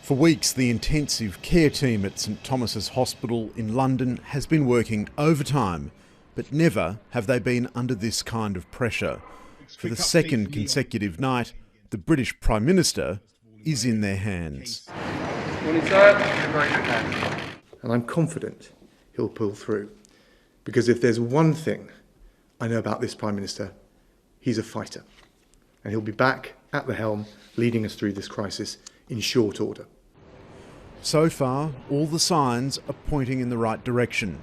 For weeks, the intensive care team at St Thomas's Hospital in London has been working overtime, but never have they been under this kind of pressure. For the second consecutive night, the British Prime Minister is in their hands. Morning, sir. Very good hands. And I'm confident he'll pull through. Because if there's one thing I know about this Prime Minister, he's a fighter. And he'll be back at the helm, leading us through this crisis in short order. So far, all the signs are pointing in the right direction.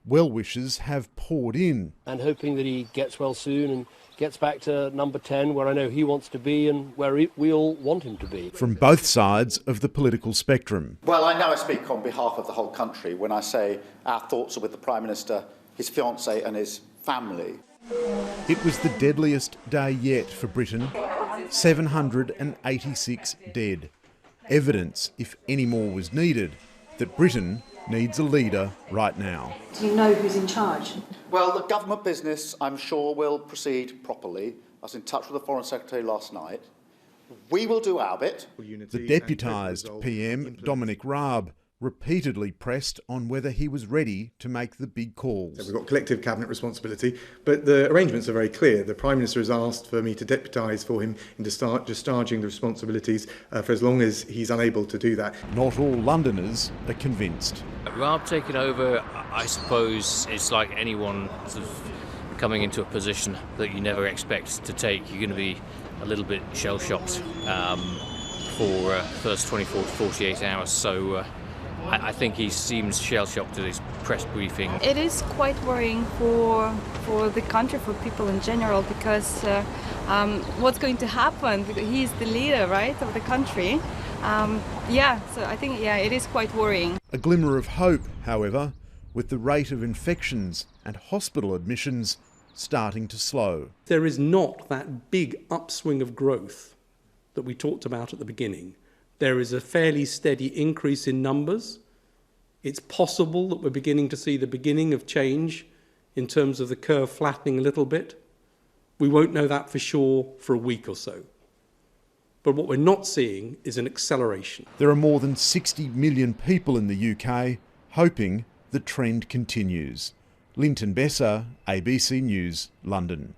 Well-wishers have poured in. And hoping that he gets well soon and gets back to number 10, where I know he wants to be and where we all want him to be. From both sides of the political spectrum. Well, I know I speak on behalf of the whole country when I say our thoughts are with the Prime Minister, his fiancée and his family. It was the deadliest day yet for Britain. 786 dead. Evidence, if any more was needed, that Britain needs a leader right now. Do you know who's in charge? Well, the government business, I'm sure, will proceed properly. I was in touch with the Foreign Secretary last night. We will do our bit. The deputised PM, Dominic Raab, repeatedly pressed on whether he was ready to make the big calls. So we've got collective cabinet responsibility, but the arrangements are very clear. The Prime Minister has asked for me to deputise for him in discharging the responsibilities for as long as he's unable to do that. Not all Londoners are convinced. Raab taking over, I suppose it's like anyone sort of coming into a position that you never expect to take. You're going to be a little bit shell-shocked for first 24 to 48 hours. So I think he seems shell-shocked at his press briefing. It is quite worrying for the country, for people in general, because what's going to happen? Because he's the leader, right, of the country. So I think, it is quite worrying. A glimmer of hope, however, with the rate of infections and hospital admissions starting to slow. There is not that big upswing of growth that we talked about at the beginning. There is a fairly steady increase in numbers. It's possible that we're beginning to see the beginning of change in terms of the curve flattening a little bit. We won't know that for sure for a week or so. But what we're not seeing is an acceleration. There are more than 60 million people in the UK hoping the trend continues. Linton Besser, ABC News, London.